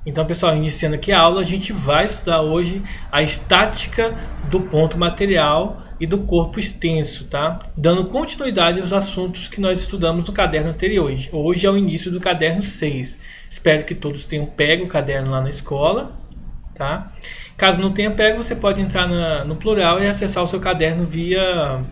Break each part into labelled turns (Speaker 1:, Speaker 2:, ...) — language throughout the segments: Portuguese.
Speaker 1: Então, pessoal, iniciando aqui a aula, a gente vai estudar hoje a estática do ponto material e do corpo extenso, tá? Dando continuidade aos assuntos que nós estudamos no caderno anterior. Hoje é o início do caderno 6. Espero que todos tenham pego o caderno lá na escola, tá? Caso não tenha pego, você pode entrar no plural e acessar o seu caderno via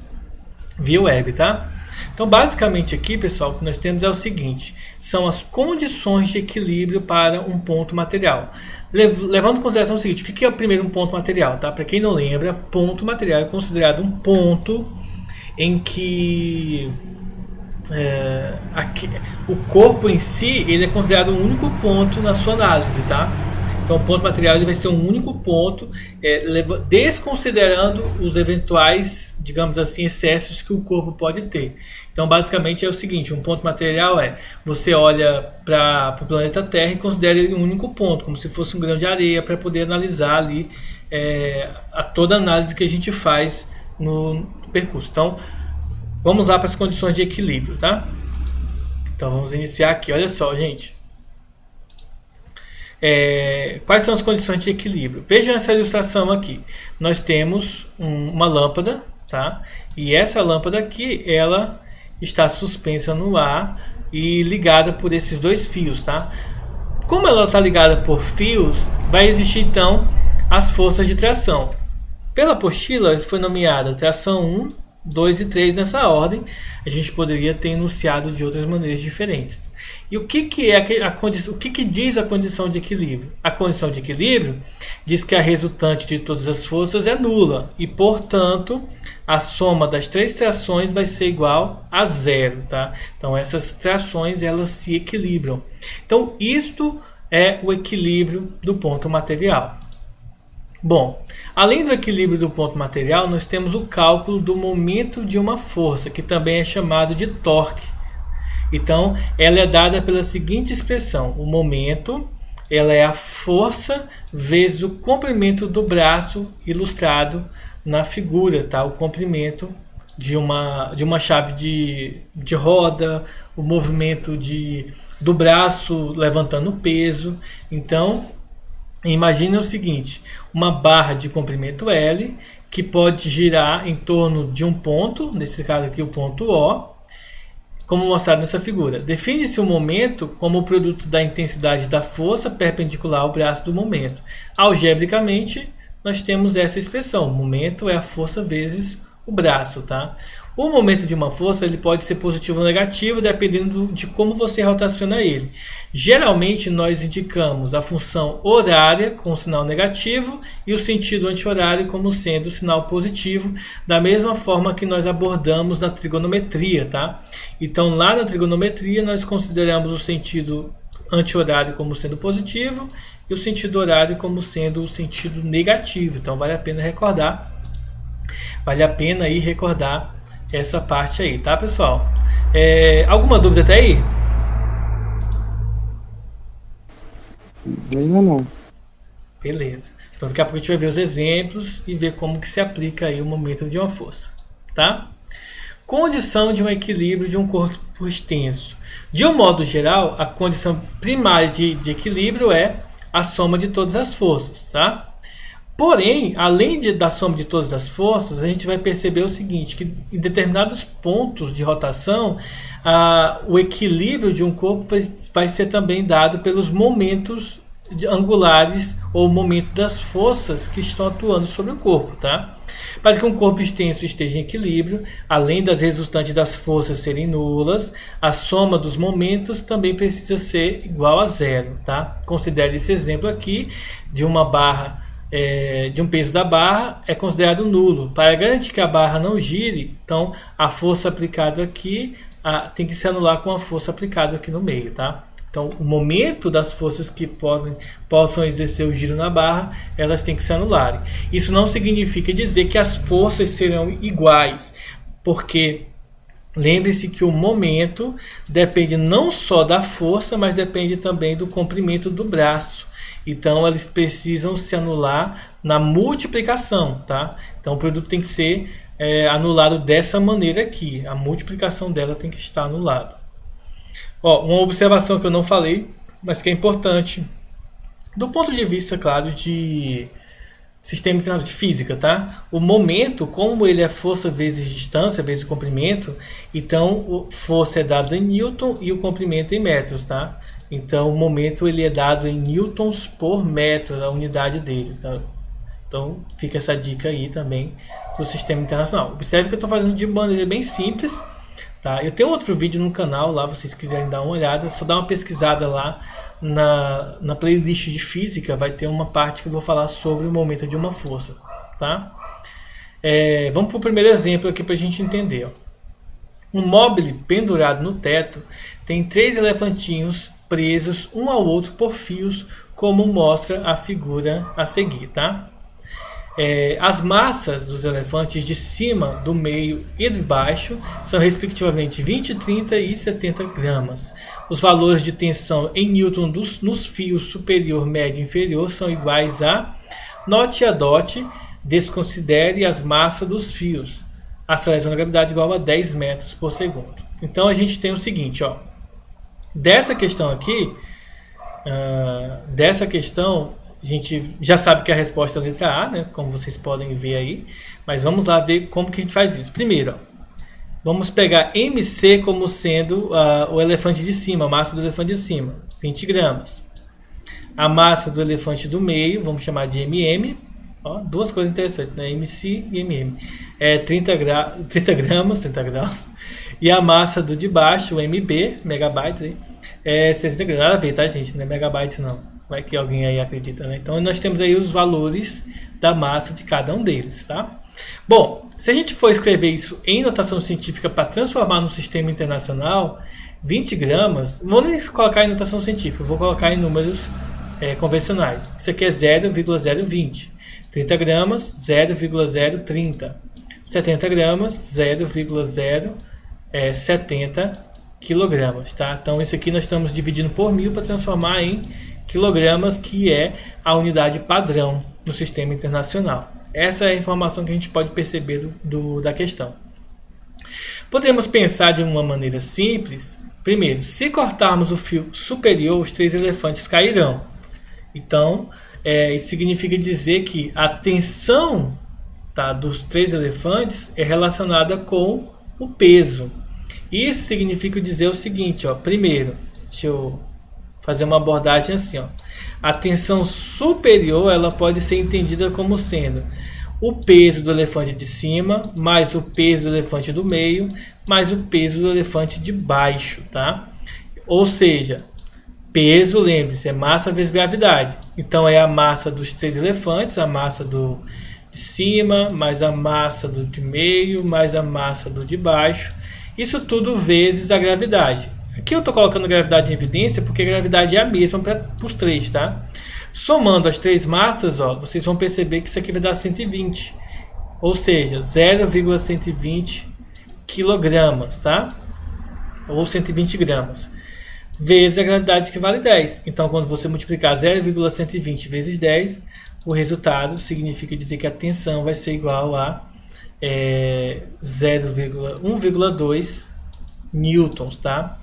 Speaker 1: web, tá? Então, basicamente aqui, pessoal, o que nós temos é o seguinte: são as condições de equilíbrio para um ponto material. Levando em consideração o seguinte: o que é o primeiro um ponto material? Tá? Para quem não lembra, ponto material é considerado um ponto em que o corpo em si ele é considerado um único ponto na sua análise, tá? Então, o ponto material ele vai ser um único ponto, desconsiderando os eventuais, digamos assim, excessos que o corpo pode ter. Então, basicamente é o seguinte: um ponto material você olha para o planeta Terra e considera ele um único ponto, como se fosse um grão de areia, para poder analisar ali toda a análise que a gente faz no percurso. Então, vamos lá para as condições de equilíbrio, tá? Então, vamos iniciar aqui. Olha só, gente. Quais são as condições de equilíbrio? Vejam essa ilustração aqui. Nós temos uma lâmpada, tá? E essa lâmpada aqui, ela está suspensa no ar e ligada por esses dois fios, tá? Como ela está ligada por fios, vai existir então as forças de tração. Pela apostila foi nomeada tração 1, 2 e 3 nessa ordem. A gente poderia ter enunciado de outras maneiras diferentes. E o que é a condição? O que diz a condição de equilíbrio? A condição de equilíbrio diz que a resultante de todas as forças é nula e, portanto, a soma das três trações vai ser igual a zero, tá? Então, essas trações elas se equilibram. Então, isto é o equilíbrio do ponto material. Bom, além do equilíbrio do ponto material, nós temos o cálculo do momento de uma força, que também é chamado de torque. Então, ela é dada pela seguinte expressão: o momento, ela é a força vezes o comprimento do braço, ilustrado na figura, tá? O comprimento de uma chave de roda, o movimento do braço levantando peso. Então, imagine o seguinte: uma barra de comprimento L que pode girar em torno de um ponto, nesse caso aqui o ponto O, como mostrado nessa figura. Define-se o momento como o produto da intensidade da força perpendicular ao braço do momento. Algebricamente, nós temos essa expressão: o momento é a força vezes o braço, tá? O momento de uma força ele pode ser positivo ou negativo, dependendo de como você rotaciona ele. Geralmente, nós indicamos a função horária com o sinal negativo e o sentido anti-horário como sendo o sinal positivo, da mesma forma que nós abordamos na trigonometria, tá? Então, lá na trigonometria, nós consideramos o sentido anti-horário como sendo positivo e o sentido horário como sendo o sentido negativo. Então, vale a pena aí recordar essa parte aí, tá, pessoal? Alguma dúvida até aí?
Speaker 2: Ainda não.
Speaker 1: Beleza. Então daqui a pouco a gente vai ver os exemplos e ver como que se aplica aí o momento de uma força, tá? Condição de um equilíbrio de um corpo extenso. De um modo geral, a condição primária de equilíbrio é a soma de todas as forças, tá? Porém, além da soma de todas as forças, a gente vai perceber o seguinte: que em determinados pontos de rotação, o equilíbrio de um corpo vai ser também dado pelos momentos angulares ou momento das forças que estão atuando sobre o corpo, tá? Para que um corpo extenso esteja em equilíbrio, além das resultantes das forças serem nulas, a soma dos momentos também precisa ser igual a zero, tá? Considere esse exemplo aqui de uma barra. De um peso da barra é considerado nulo. Para garantir que a barra não gire, então a força aplicada aqui tem que se anular com a força aplicada aqui no meio, tá? Então, o momento das forças que possam exercer o giro na barra, elas têm que se anularem. Isso não significa dizer que as forças serão iguais, porque lembre-se que o momento depende não só da força, mas depende também do comprimento do braço. Então, eles precisam se anular na multiplicação, tá? Então, o produto tem que ser anulado dessa maneira aqui. A multiplicação dela tem que estar anulada. Uma observação que eu não falei, mas que é importante Do ponto de vista, claro, de sistema internacional de física, tá? O momento, como ele é força vezes distância, vezes comprimento, então força é dada em Newton e o comprimento em metros, tá? Então o momento ele é dado em newtons por metro, a unidade dele, tá? Então fica essa dica aí também para o sistema internacional. Observe que eu estou fazendo de maneira bem simples, tá? Eu tenho outro vídeo no canal lá, vocês quiserem dar uma olhada, é só dar uma pesquisada lá na playlist de física, vai ter uma parte que eu vou falar sobre o momento de uma força, tá? Vamos para o primeiro exemplo aqui para a gente entender. Ó. Um móvel pendurado no teto tem 3 elefantinhos presos um ao outro por fios, como mostra a figura a seguir, tá? As massas dos elefantes de cima, do meio e de baixo são respectivamente 20, 30 e 70 gramas. Os valores de tensão em Newton nos fios superior, médio e inferior são iguais a... Note a DOT, desconsidere as massas dos fios. A aceleração da gravidade igual a 10 metros por segundo. Então a gente tem o seguinte, ó. Dessa questão aqui, a gente já sabe que a resposta é a letra A, né? Como vocês podem ver aí. Mas vamos lá ver como que a gente faz isso. Primeiro, ó, vamos pegar MC como sendo o elefante de cima, a massa do elefante de cima, 20 gramas. A massa do elefante do meio, vamos chamar de MM. Ó, duas coisas interessantes, né? MC e MM. 30 gramas, 30 graus. E a massa do de baixo, o MB, megabytes, aí, 70 gramas. Nada a ver, tá, gente? Não é megabytes, não. Vai que alguém aí acredita, né? Então nós temos aí os valores da massa de cada um deles, tá? Bom, se a gente for escrever isso em notação científica para transformar no sistema internacional, 20 gramas, não vou nem colocar em notação científica, vou colocar em números convencionais. Isso aqui é 0,020. 30 gramas, 0,030. 70 gramas, 0,070 quilogramas, tá? Então isso aqui nós estamos dividindo por 1000 para transformar em quilogramas, que é a unidade padrão no sistema internacional. Essa é a informação que a gente pode perceber da questão. Podemos pensar de uma maneira simples. Primeiro, se cortarmos o fio superior, os 3 elefantes cairão. Então, isso significa dizer que a tensão, tá, dos 3 elefantes é relacionada com o peso. Isso significa dizer o seguinte, ó. Primeiro, deixa eu fazer uma abordagem assim, ó. A tensão superior, ela pode ser entendida como sendo o peso do elefante de cima, mais o peso do elefante do meio, mais o peso do elefante de baixo, tá? Ou seja, peso, lembre-se, é massa vezes gravidade. Então é a massa dos 3 elefantes, a massa do de cima, mais a massa do de meio, mais a massa do de baixo. Isso tudo vezes a gravidade. Aqui eu estou colocando a gravidade em evidência porque a gravidade é a mesma para os 3, tá? Somando as 3 massas, ó, vocês vão perceber que isso aqui vai dar 120. Ou seja, 0,120 quilogramas, tá? Ou 120 gramas. Vezes a gravidade, que vale 10. Então, quando você multiplicar 0,120 vezes 10, o resultado significa dizer que a tensão vai ser igual a 1,2 newtons, tá?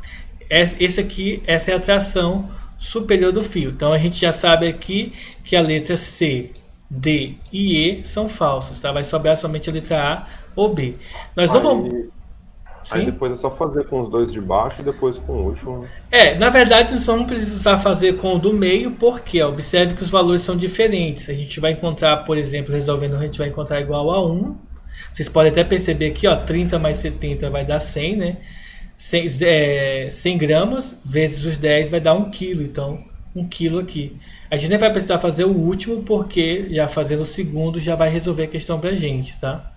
Speaker 1: Essa é a tração superior do fio. Então a gente já sabe aqui que a letra C, D e E são falsas, tá? Vai sobrar somente a letra A ou B. Nós não vamos...
Speaker 2: Sim? Aí depois é só fazer com os 2 de baixo e depois com o último.
Speaker 1: Na verdade nós não precisamos fazer com o do meio, porque observe que os valores são diferentes. A gente vai encontrar, por exemplo, resolvendo, a gente vai encontrar igual a 1. Vocês podem até perceber aqui, ó, 30 mais 70 vai dar 100, né? 100 gramas vezes os 10 vai dar 1 quilo. Então, 1 quilo aqui. A gente nem vai precisar fazer o último, porque já fazendo o segundo já vai resolver a questão pra gente, tá?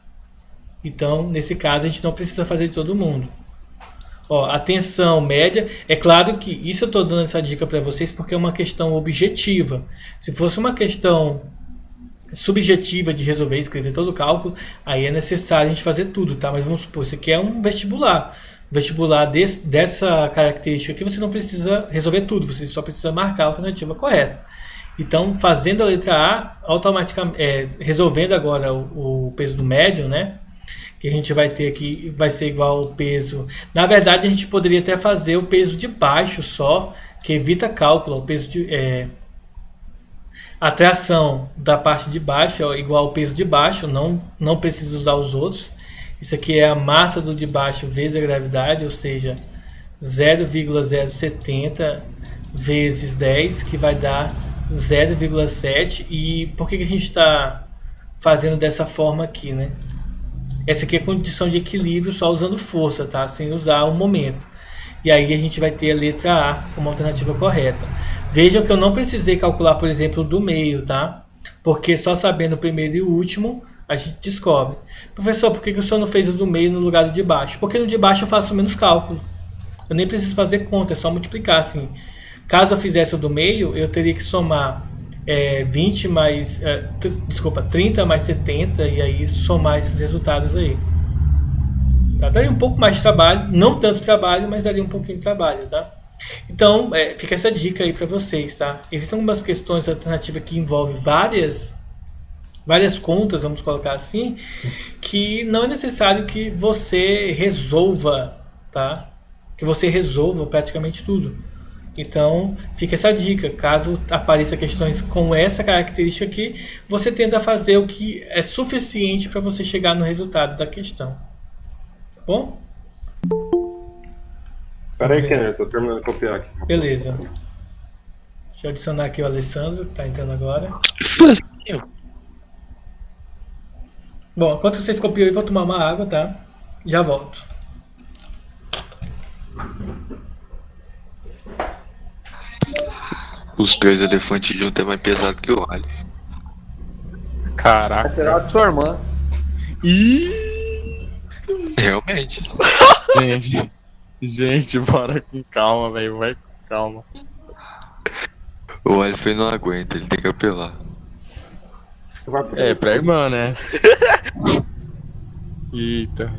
Speaker 1: Então, nesse caso, a gente não precisa fazer de todo mundo. Ó, a tensão média, é claro que isso eu estou dando essa dica para vocês porque é uma questão objetiva. Se fosse uma questão subjetiva de resolver e escrever todo o cálculo, aí é necessário a gente fazer tudo, tá? Mas vamos supor, isso aqui é um vestibular. Vestibular dessa característica aqui, você não precisa resolver tudo, você só precisa marcar a alternativa correta. Então, fazendo a letra A, automaticamente, resolvendo agora o peso do médio, né? Que a gente vai ter aqui, vai ser igual ao peso. Na verdade, a gente poderia até fazer o peso de baixo só, que evita cálculo. O peso A tração da parte de baixo é igual ao peso de baixo, não precisa usar os outros. Isso aqui é a massa do de baixo vezes a gravidade, ou seja, 0,070 vezes 10, que vai dar 0,7. E por que a gente está fazendo dessa forma aqui, né? Essa aqui é a condição de equilíbrio só usando força, tá? Sem usar o momento. E aí a gente vai ter a letra A como alternativa correta. Vejam que eu não precisei calcular, por exemplo, do meio, tá? Porque só sabendo o primeiro e o último, a gente descobre. Professor, por que o senhor não fez o do meio no lugar do de baixo? Porque no de baixo eu faço menos cálculo. Eu nem preciso fazer conta, é só multiplicar, assim. Caso eu fizesse o do meio, eu teria que somar 20 mais... desculpa, 30 mais 70 e aí somar esses resultados aí. Tá? Daria um pouco mais de trabalho, não tanto trabalho, mas daria um pouquinho de trabalho, tá? Então, fica essa dica aí para vocês, tá? Existem algumas questões alternativas que envolvem várias contas, vamos colocar assim, que não é necessário que você resolva, tá? Que você resolva praticamente tudo. Então, fica essa dica. Caso apareça questões com essa característica aqui, você tenta fazer o que é suficiente para você chegar no resultado da questão. Tá bom?
Speaker 2: Pera aí, Kenner, tô terminando de copiar aqui.
Speaker 1: Beleza. Deixa eu adicionar aqui o Alessandro, que tá entrando agora. Bom, enquanto vocês copiam, eu vou tomar uma água, tá? Já volto.
Speaker 3: Os 2 elefantes juntos é mais pesado que o alho.
Speaker 4: Caraca.
Speaker 5: Lateral de sua irmã.
Speaker 4: Ih!
Speaker 3: Realmente.
Speaker 4: Gente, bora com calma, velho. Vai com calma.
Speaker 3: O Alfred não aguenta, ele tem que apelar.
Speaker 4: Pra irmã, né? Eita.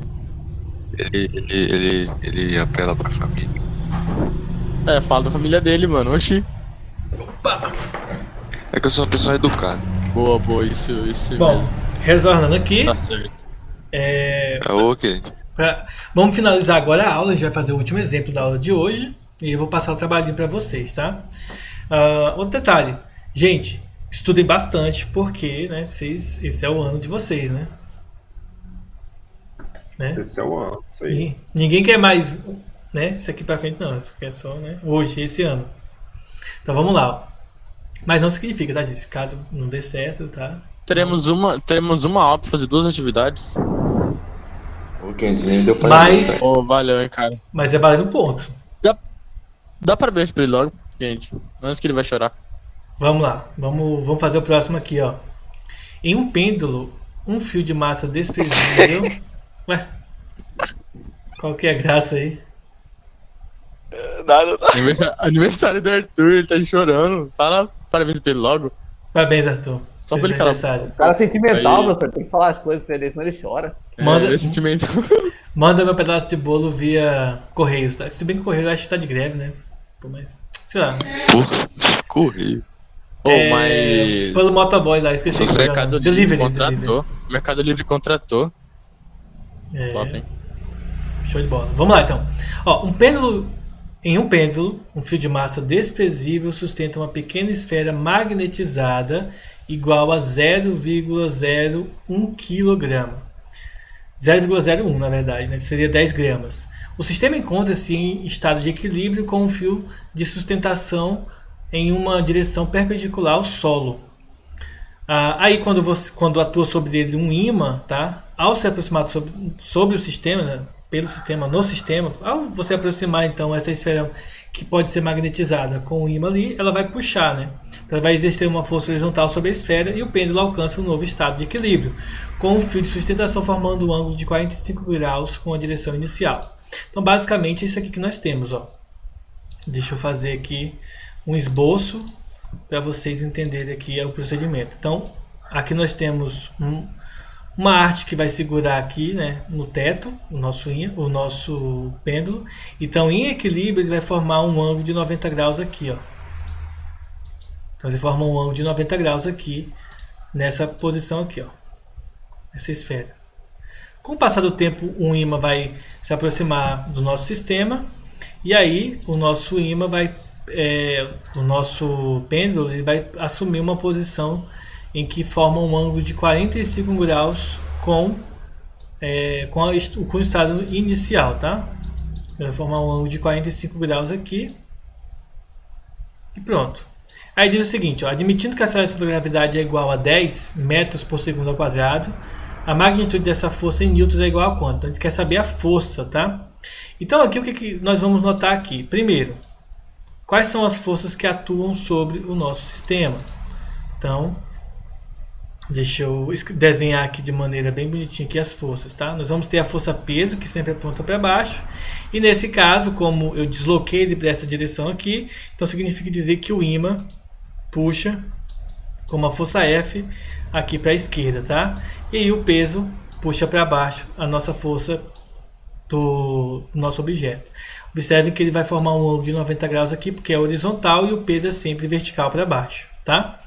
Speaker 3: Ele apela pra família.
Speaker 4: Fala da família dele, mano. Oxi.
Speaker 3: É que eu sou uma pessoa educada.
Speaker 4: Boa, isso
Speaker 1: Bom,
Speaker 4: mesmo.
Speaker 1: retornando aqui.
Speaker 4: Tá certo.
Speaker 3: Ok.
Speaker 1: Vamos finalizar agora a aula. A gente vai fazer o último exemplo da aula de hoje. E eu vou passar o trabalhinho para vocês, tá? Outro detalhe. Gente, estudem bastante, porque né, esse é o ano de vocês, né?
Speaker 2: Esse é o ano, isso aí.
Speaker 1: E ninguém quer mais, né? Isso aqui pra frente não, isso aqui é só, né? Hoje, esse ano. Então vamos lá. Ó. Mas não significa, tá, gente? Caso não dê certo, tá?
Speaker 4: Teremos uma aula pra fazer 2 atividades.
Speaker 3: Ok, você nem deu pra
Speaker 1: Mas,
Speaker 4: Valeu, hein, cara.
Speaker 1: mas é valendo ponto.
Speaker 4: Dá parabéns pra ele logo, gente. Antes que ele vai chorar.
Speaker 1: Vamos lá. Vamos fazer o próximo aqui, ó. Em um pêndulo, um fio de massa desprezível. Ué? Qual que é a graça aí?
Speaker 5: Nada.
Speaker 4: Aniversário do Arthur, ele tá chorando. Fala parabéns pra ele logo.
Speaker 1: Parabéns, Arthur.
Speaker 4: Só
Speaker 1: Feliz
Speaker 4: pra ele calar.
Speaker 1: aniversário.
Speaker 5: O cara é sentimental,
Speaker 4: Aí.
Speaker 5: professor. Tem que falar as coisas pra ele, senão ele chora.
Speaker 1: Manda-
Speaker 4: Sentimento.
Speaker 1: Manda meu pedaço de bolo via Correios, tá? Se bem que o Correio eu acho que tá de greve, né? Pô, mas, sei lá.
Speaker 3: Porra, correio.
Speaker 4: Mas.
Speaker 1: Pelo motoboy lá, esqueci.
Speaker 4: O
Speaker 1: qual era o
Speaker 4: Mercado
Speaker 1: nome.
Speaker 4: Livre
Speaker 1: Delivery.
Speaker 4: contratou. O Mercado Livre contratou.
Speaker 1: É,
Speaker 4: Top, hein?
Speaker 1: show de bola. Vamos lá, então. Ó, em um pêndulo, um fio de massa desprezível sustenta uma pequena esfera magnetizada igual a 0,01 kg. 0,01 na verdade, né? Seria 10 gramas. O sistema encontra-se em estado de equilíbrio com um fio de sustentação em uma direção perpendicular ao solo. Aí quando atua sobre ele um ímã, tá? Ao se aproximar sobre o sistema, né? Pelo sistema, no sistema, ao você aproximar então essa esfera que pode ser magnetizada com o ímã ali, ela vai puxar, né? Então ela vai exercer uma força horizontal sobre a esfera e o pêndulo alcança um novo estado de equilíbrio, com o fio de sustentação formando um ângulo de 45 graus com a direção inicial. Então basicamente é isso aqui que nós temos, ó. Deixa eu fazer aqui um esboço para vocês entenderem aqui o procedimento. Então aqui nós temos uma arte que vai segurar aqui, né, no teto, o nosso pêndulo. Então, em equilíbrio, ele vai formar um ângulo de 90 graus aqui, ó. Então, ele forma um ângulo de 90 graus aqui, nessa posição aqui, ó. Essa esfera. Com o passar do tempo, um ímã vai se aproximar do nosso sistema. E aí, o nosso ímã vai o nosso pêndulo ele vai assumir uma posição em que forma um ângulo de 45 graus com o estado inicial, tá? Vai formar um ângulo de 45 graus aqui e pronto. Aí diz o seguinte, ó, admitindo que a aceleração da gravidade é igual a 10 metros por segundo ao quadrado, a magnitude dessa força em newtons é igual a quanto? Então, a gente quer saber a força, tá? Então aqui o que nós vamos notar aqui? Primeiro, quais são as forças que atuam sobre o nosso sistema? Então, deixa eu desenhar aqui de maneira bem bonitinha aqui as forças, tá? Nós vamos ter a força peso, que sempre aponta para baixo. E nesse caso, como eu desloquei ele para essa direção aqui, então significa dizer que o ímã puxa com uma força F aqui para a esquerda, tá? E aí o peso puxa para baixo a nossa força do nosso objeto. Observe que ele vai formar um ângulo de 90 graus aqui, porque é horizontal e o peso é sempre vertical para baixo, tá?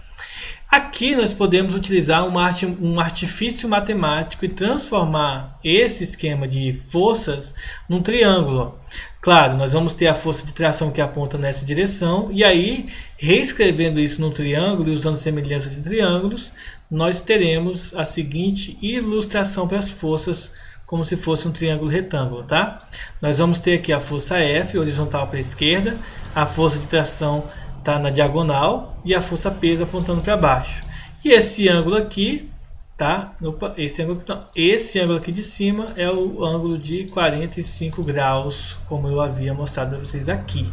Speaker 1: Aqui nós podemos utilizar um artifício matemático e transformar esse esquema de forças num triângulo. Claro, nós vamos ter a força de tração que aponta nessa direção, e aí, reescrevendo isso num triângulo e usando semelhança de triângulos, nós teremos a seguinte ilustração para as forças, como se fosse um triângulo retângulo, tá? Nós vamos ter aqui a força F, horizontal para a esquerda, a força de tração está na diagonal e a força peso apontando para baixo. E esse ângulo aqui, tá? Opa, esse ângulo aqui de cima é o ângulo de 45 graus, como eu havia mostrado para vocês aqui.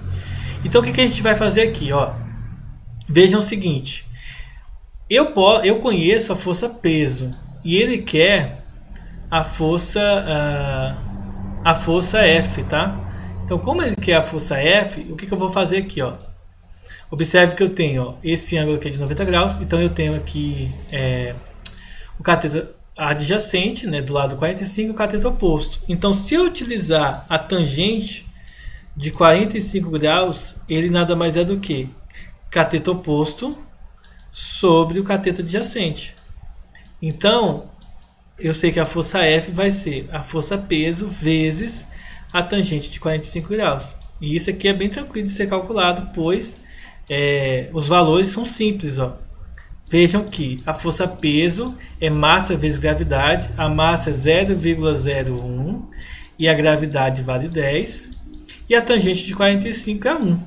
Speaker 1: Então o que a gente vai fazer aqui, ó? Vejam o seguinte, eu conheço a força peso e ele quer a força F, tá? Então como ele quer a força F, o que eu vou fazer aqui, ó? Observe que eu tenho, ó, esse ângulo aqui é de 90 graus, então eu tenho aqui o cateto adjacente, né, do lado 45 e o cateto oposto. Então, se eu utilizar a tangente de 45 graus, ele nada mais é do que cateto oposto sobre o cateto adjacente. Então, eu sei que a força F vai ser a força peso vezes a tangente de 45 graus. E isso aqui é bem tranquilo de ser calculado, pois os valores são simples, ó. Vejam que a força peso é massa vezes gravidade, a massa é 0,01 e a gravidade vale 10 e a tangente de 45 é 1.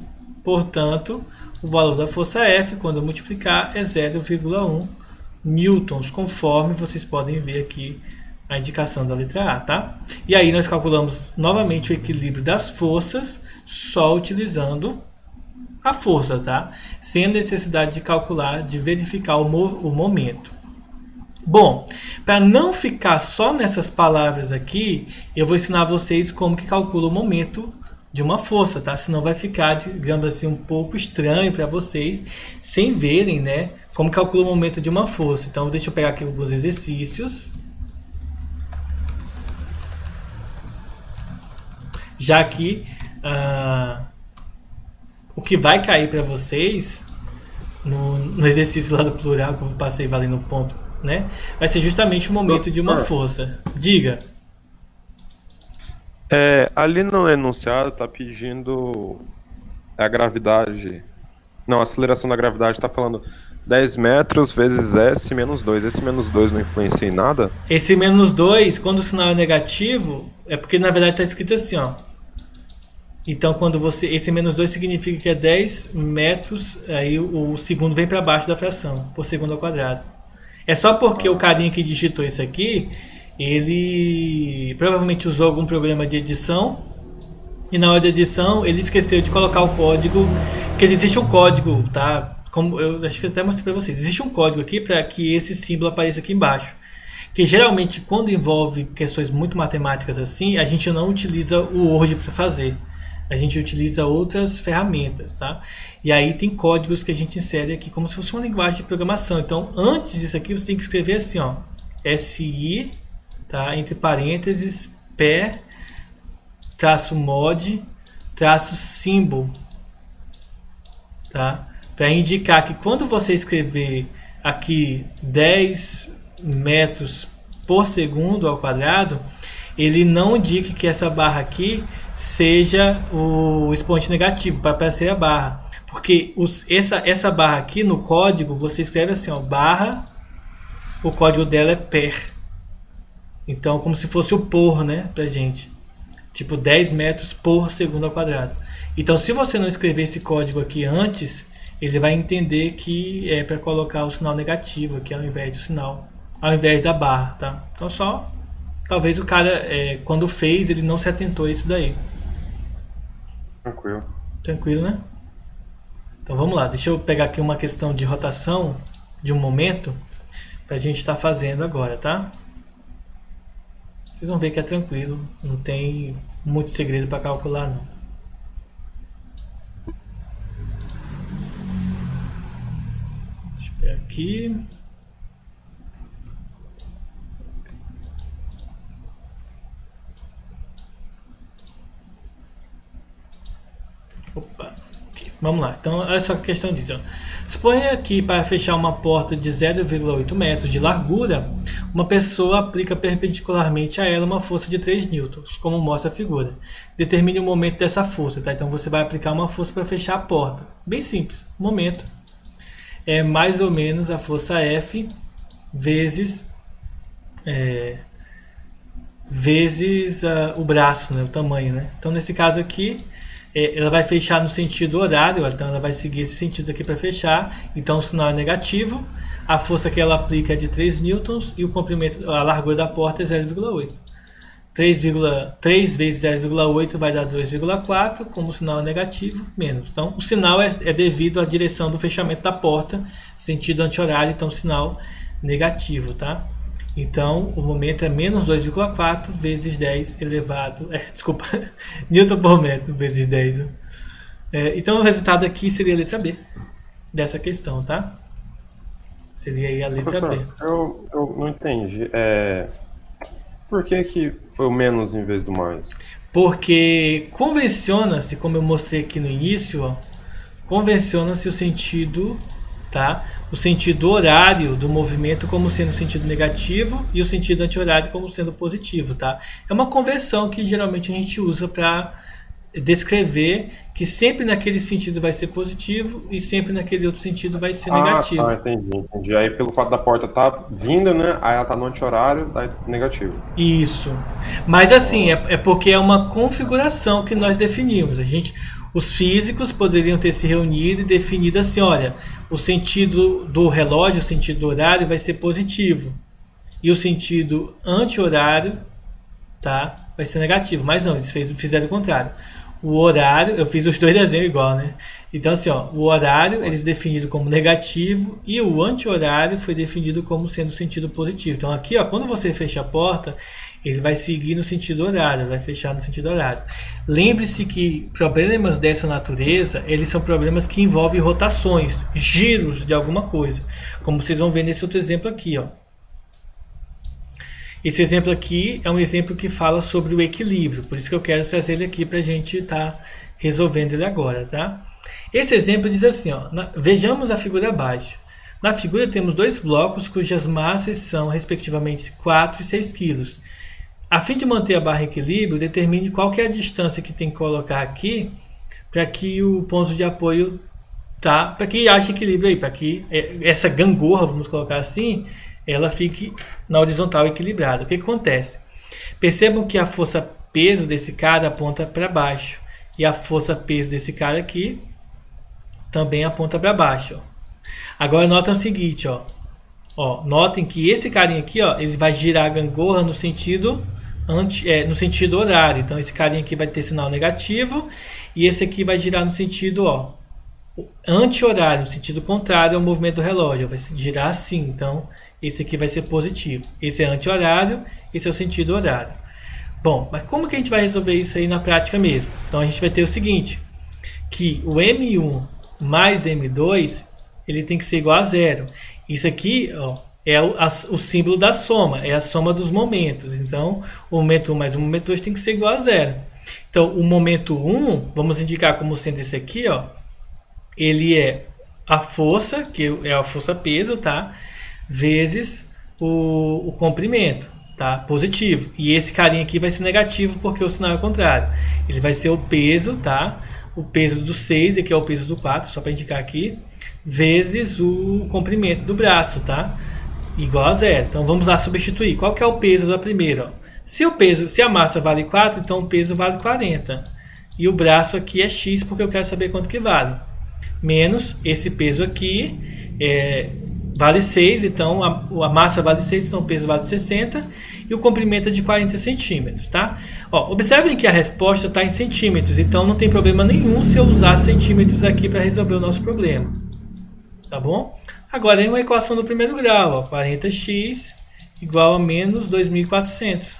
Speaker 1: Portanto, o valor da força F, quando eu multiplicar, é 0,1 newtons, conforme vocês podem ver aqui a indicação da letra A, tá? E aí nós calculamos novamente o equilíbrio das forças só utilizando a força, tá? Sem a necessidade de calcular, de verificar o momento. Bom, para não ficar só nessas palavras aqui, eu vou ensinar vocês como que calcula o momento de uma força, tá? Senão vai ficar, digamos assim, um pouco estranho para vocês, sem verem, né, como calcula o momento de uma força. Então, deixa eu pegar aqui alguns exercícios. Já que o que vai cair para vocês no exercício lá do plural, que eu passei valendo ponto, né? Vai ser justamente o momento de uma força. Diga.
Speaker 2: Ali no enunciado está pedindo a gravidade. Não, a aceleração da gravidade está falando 10 metros vezes S menos 2. Esse menos 2 não influencia em nada?
Speaker 1: Esse menos 2, quando o sinal é negativo, é porque na verdade está escrito assim, ó. Então, quando esse menos 2 significa que é 10 metros, aí o segundo vem para baixo da fração, por segundo ao quadrado. É só porque o carinha que digitou isso aqui, ele provavelmente usou algum programa de edição, e na hora da edição ele esqueceu de colocar o código, porque existe um código, tá? Como eu acho que eu até mostrei para vocês, existe um código aqui para que esse símbolo apareça aqui embaixo. Que geralmente, quando envolve questões muito matemáticas assim, a gente não utiliza o Word para fazer. A gente utiliza outras ferramentas, tá? E aí tem códigos que a gente insere aqui como se fosse uma linguagem de programação. Então, antes disso aqui, você tem que escrever assim, ó, SI, tá? Entre parênteses, pé, traço mod, traço symbol, tá? Para indicar que quando você escrever aqui 10 metros por segundo ao quadrado, ele não indique que essa barra aqui seja o expoente negativo para aparecer a barra. Porque essa barra aqui no código, você escreve assim, ó, barra, o código dela é per. Então, como se fosse o por, né, pra gente. Tipo, 10 metros por segundo ao quadrado. Então, se você não escrever esse código aqui antes, ele vai entender que é para colocar o sinal negativo aqui ao invés do sinal, ao invés da barra, tá? Então, só, talvez o cara, quando fez, ele não se atentou a isso daí.
Speaker 2: Tranquilo.
Speaker 1: Tranquilo, né? Então, vamos lá. Deixa eu pegar aqui uma questão de rotação de um momento pra gente estar fazendo agora, tá? Vocês vão ver que é tranquilo, não tem muito segredo para calcular não. Deixa eu pegar aqui. Opa, aqui. Vamos lá. Então, olha só a questão diz, ó. Suponha aqui para fechar uma porta de 0,8 metros de largura, uma pessoa aplica perpendicularmente a ela uma força de 3 newtons, como mostra a figura. Determine o momento dessa força, tá? Então você vai aplicar uma força para fechar a porta. Bem simples. O momento é mais ou menos a força F vezes o braço, né? O tamanho, né? Então nesse caso aqui, ela vai fechar no sentido horário, então ela vai seguir esse sentido aqui para fechar, então o sinal é negativo, a força que ela aplica é de 3 newtons e o comprimento, a largura da porta é 0,8. 3 vezes 0,8 vai dar 2,4, como o sinal é negativo, menos. Então o sinal é devido à direção do fechamento da porta, sentido anti-horário, então sinal negativo, tá? Então, o momento é menos 2,4 vezes 10 elevado... desculpa, Newton por metro vezes 10. Então, o resultado aqui seria a letra B dessa questão, tá? Seria aí a letra B.
Speaker 2: Eu não entendi. Por que foi o menos em vez do mais?
Speaker 1: Porque convenciona-se, como eu mostrei aqui no início, ó, convenciona-se o sentido... Tá? O sentido horário do movimento como sendo sentido negativo e o sentido anti-horário como sendo positivo. Tá? É uma conversão que geralmente a gente usa para descrever que sempre naquele sentido vai ser positivo e sempre naquele outro sentido vai ser negativo.
Speaker 2: Tá, entendi. Aí pelo fato da porta tá vindo, né? Aí ela tá no anti-horário, daí negativo.
Speaker 1: Isso. Mas assim, é porque é uma configuração que nós definimos. Os físicos poderiam ter se reunido e definido assim, olha, o sentido do relógio, o sentido do horário vai ser positivo. E o sentido anti-horário, tá, vai ser negativo. Mas não, eles fizeram o contrário. O horário, eu fiz os dois desenhos igual, né? Então assim, ó, o horário eles definiram como negativo e o anti-horário foi definido como sendo sentido positivo. Então aqui, ó, quando você fecha a porta, ele vai seguir no sentido horário, vai fechar no sentido horário. Lembre-se que problemas dessa natureza, eles são problemas que envolvem rotações, giros de alguma coisa. Como vocês vão ver nesse outro exemplo aqui, ó. Esse exemplo aqui é um exemplo que fala sobre o equilíbrio, por isso que eu quero trazer ele aqui para a gente estar resolvendo ele agora, tá? Esse exemplo diz assim, ó, vejamos a figura abaixo. Na figura temos dois blocos cujas massas são respectivamente 4 e 6 kg. A fim de manter a barra em equilíbrio, determine qual que é a distância que tem que colocar aqui para que o ponto de apoio, tá? Para que haja equilíbrio aí, para que essa gangorra, vamos colocar assim, ela fique na horizontal equilibrada. O que acontece? Percebam que a força peso desse cara aponta para baixo e a força peso desse cara aqui também aponta para baixo. Ó. Agora notem o seguinte, ó. Notem que esse carinha aqui, ó, ele vai girar a gangorra no sentido no sentido horário. Então esse carinha aqui vai ter sinal negativo e esse aqui vai girar no sentido, ó, anti-horário, no sentido contrário ao movimento do relógio, vai girar assim. Então esse aqui vai ser positivo, esse é anti-horário, esse é o sentido horário. Bom, mas como que a gente vai resolver isso aí na prática mesmo? Então a gente vai ter o seguinte, que o M1 mais M2 ele tem que ser igual a zero. Isso aqui, ó, é o símbolo da soma, é a soma dos momentos. Então o momento 1 mais o momento 2 tem que ser igual a zero. Então o momento 1, vamos indicar como sendo esse aqui, ó, ele é a força, que é a força peso, tá? Vezes o comprimento, tá? Positivo. E esse carinha aqui vai ser negativo porque o sinal é o contrário. Ele vai ser o peso, tá? o peso do 6, aqui é o peso do 4, só para indicar aqui, vezes o comprimento do braço, tá? Igual a 0. Então vamos lá substituir. Qual que é o peso da primeira? Ó? Se a massa vale 4, então o peso vale 40. E o braço aqui é x, porque eu quero saber quanto que vale. Menos esse peso aqui vale 6, então a massa vale 6, então o peso vale 60 e o comprimento é de 40 centímetros, tá? Ó, observem que a resposta está em centímetros, então não tem problema nenhum se eu usar centímetros aqui para resolver o nosso problema, tá bom? Agora é uma equação do primeiro grau, ó, 40x igual a menos 2.400.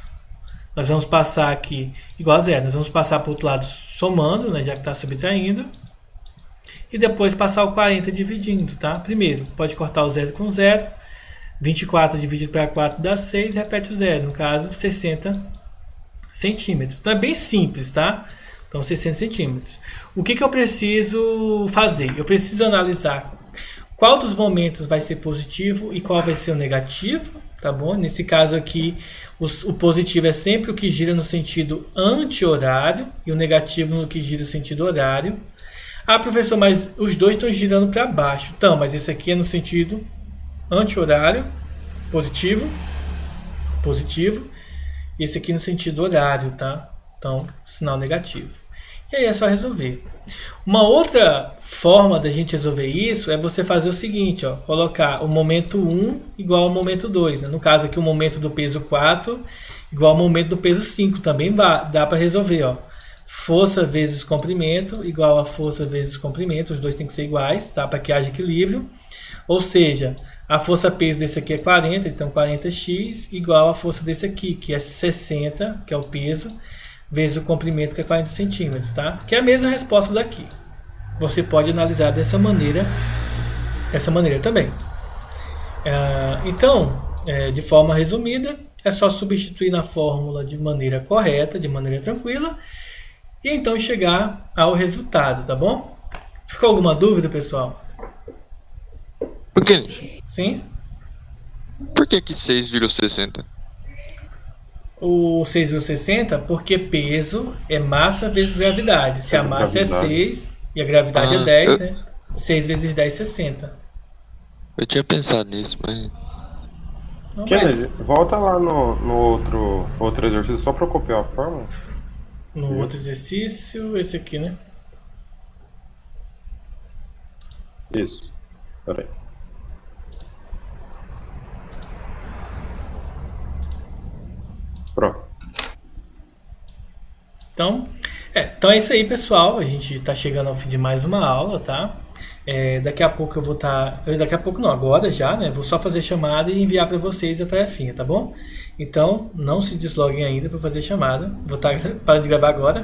Speaker 1: Nós vamos passar aqui igual a 0, nós vamos passar para o outro lado somando, né, já que está subtraindo. E depois passar o 40 dividindo, tá? Primeiro, pode cortar o 0 com 0. 24 dividido para 4 dá 6, repete o 0. No caso, 60 centímetros. Então é bem simples, tá? Então 60 centímetros. O que eu preciso fazer? Eu preciso analisar qual dos momentos vai ser positivo e qual vai ser o negativo, tá bom? Nesse caso aqui, o positivo é sempre o que gira no sentido anti-horário e o negativo no que gira no sentido horário. Ah, professor, mas os dois estão girando para baixo. Então, mas esse aqui é no sentido anti-horário, positivo, e esse aqui no sentido horário, tá? Então, sinal negativo. E aí é só resolver. Uma outra forma da gente resolver isso é você fazer o seguinte, ó, colocar o momento 1 igual ao momento 2. Né? No caso aqui, o momento do peso 4 igual ao momento do peso 5. Também dá para resolver, ó. Força vezes comprimento igual a força vezes comprimento. Os dois têm que ser iguais, tá? Para que haja equilíbrio. Ou seja, a força-peso desse aqui é 40, então 40x igual a força desse aqui, que é 60, que é o peso, vezes o comprimento, que é 40 centímetros, tá? Que é a mesma resposta daqui. Você pode analisar dessa maneira também. Então, de forma resumida, é só substituir na fórmula de maneira correta, de maneira tranquila, e então chegar ao resultado, tá bom? Ficou alguma dúvida, pessoal?
Speaker 3: Por que?
Speaker 1: Sim?
Speaker 3: Por que 6 virou 60?
Speaker 1: O 6,60 porque peso é massa vezes gravidade. Se a massa é 6 e a gravidade é 10, né? 6 vezes 10, 60.
Speaker 3: Eu tinha pensado nisso, mas...
Speaker 1: Não,
Speaker 2: Kennedy, volta lá no outro exercício só para copiar a fórmula.
Speaker 1: No outro exercício, esse aqui, né?
Speaker 2: Isso. Peraí. Pronto.
Speaker 1: Então é isso aí, pessoal. A gente está chegando ao fim de mais uma aula, tá? Daqui a pouco eu vou estar... Daqui a pouco não, agora já, né? Vou só fazer chamada e enviar para vocês a tarefinha, tá bom? Então, não se desloguem ainda para fazer chamada. Vou estar parando de gravar agora.